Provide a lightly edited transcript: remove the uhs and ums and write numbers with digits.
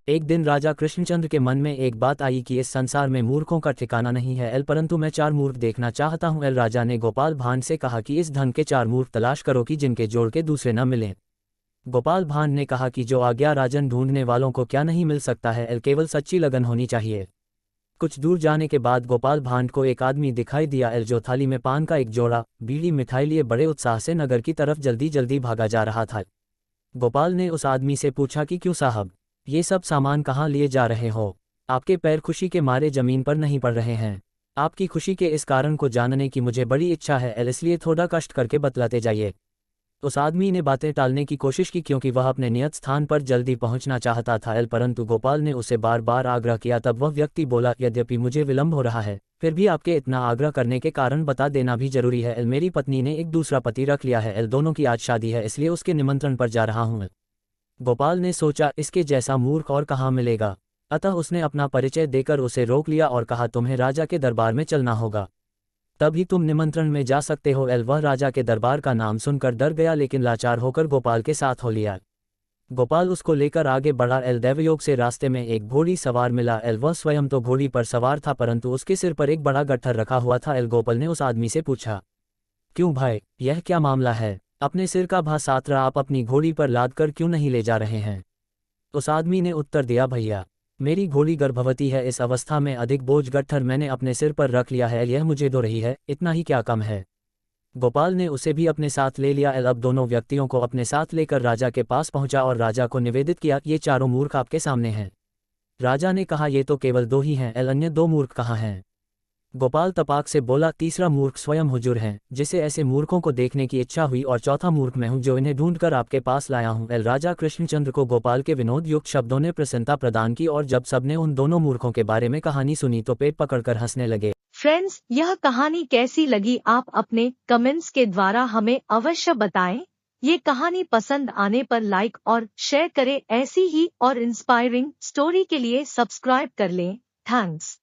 एक दिन राजा कृष्णचंद्र के मन में एक बात आई कि इस संसार में मूर्खों का ठिकाना नहीं है परंतु मैं 4 मूर्ख देखना चाहता हूँ। राजा ने गोपाल भांड से कहा कि इस धन के 4 मूर्ख तलाश करो कि जिनके जोड़ के दूसरे न मिलें। गोपाल भांड ने कहा कि जो आज्ञा राजन, ढूंढने वालों को क्या नहीं मिल सकता है, केवल सच्ची लगन होनी चाहिए। कुछ दूर जाने के बाद गोपाल भांड को एक आदमी दिखाई दिया जो थाली में पान का एक जोड़ा, बीड़ी, मिठाई लिए बड़े उत्साह से नगर की तरफ जल्दी जल्दी भागा जा रहा था। गोपाल ने उस आदमी से पूछा कि क्यों साहब, ये सब सामान कहाँ लिए जा रहे हो? आपके पैर खुशी के मारे जमीन पर नहीं पड़ रहे हैं। आपकी खुशी के इस कारण को जानने की मुझे बड़ी इच्छा है, इसलिए थोड़ा कष्ट करके बतलाते जाइए। उस आदमी ने बातें टालने की कोशिश की क्योंकि वह अपने नियत स्थान पर जल्दी पहुंचना चाहता था, परंतु गोपाल ने उसे बार बार आग्रह किया। तब वह व्यक्ति बोला, यद्यपि मुझे विलंब हो रहा है, फिर भी आपके इतना आग्रह करने के कारण बता देना भी जरूरी है। मेरी पत्नी ने एक दूसरा पति रख लिया है, दोनों की आज शादी है, इसलिए उसके निमंत्रण पर जा रहा हूँ। गोपाल ने सोचा, इसके जैसा मूर्ख और कहाँ मिलेगा, अतः उसने अपना परिचय देकर उसे रोक लिया और कहा, तुम्हें राजा के दरबार में चलना होगा, तभी तुम निमंत्रण में जा सकते हो। वह राजा के दरबार का नाम सुनकर डर गया, लेकिन लाचार होकर गोपाल के साथ हो लिया। गोपाल उसको लेकर आगे बढ़ा। दैवयोग से रास्ते में एक घोड़ी सवार मिला। वह स्वयं तो घोड़ी पर सवार था, परंतु उसके सिर पर एक बड़ा गट्ठर रखा हुआ था। गोपाल ने उस आदमी से पूछा, क्यों भाई, यह क्या मामला है? अपने सिर का भा सातरा आप अपनी घोड़ी पर लाद कर क्यों नहीं ले जा रहे हैं? उस आदमी ने उत्तर दिया, भैया, मेरी घोड़ी गर्भवती है, इस अवस्था में अधिक बोझ गट्ठर मैंने अपने सिर पर रख लिया है, यह मुझे धो रही है, इतना ही क्या कम है? गोपाल ने उसे भी अपने साथ ले लिया। अब दोनों व्यक्तियों को अपने साथ लेकर राजा के पास पहुंचा और राजा को निवेदित किया, ये चारों मूर्ख आपके सामने हैं। राजा ने कहा, ये तो केवल 2 ही हैं, अन्य 2 मूर्ख कहाँ हैं? गोपाल तपाक से बोला, तीसरा मूर्ख स्वयं हुजूर हैं, जिसे ऐसे मूर्खों को देखने की इच्छा हुई, और चौथा मूर्ख मैं हूं, जो इन्हें ढूंढकर आपके पास लाया हूं। राजा कृष्णचंद्र को गोपाल के विनोद युक्त शब्दों ने प्रसन्नता प्रदान की, और जब सबने उन दोनों मूर्खों के बारे में कहानी सुनी तो पेट पकड़कर हंसने लगे। फ्रेंड्स, यह कहानी कैसी लगी आप अपने कमेंट्स के द्वारा हमें अवश्य बताएं। ये कहानी पसंद आने पर लाइक और शेयर करें। ऐसी ही और इंस्पायरिंग स्टोरी के लिए सब्सक्राइब कर लें। थैंक्स।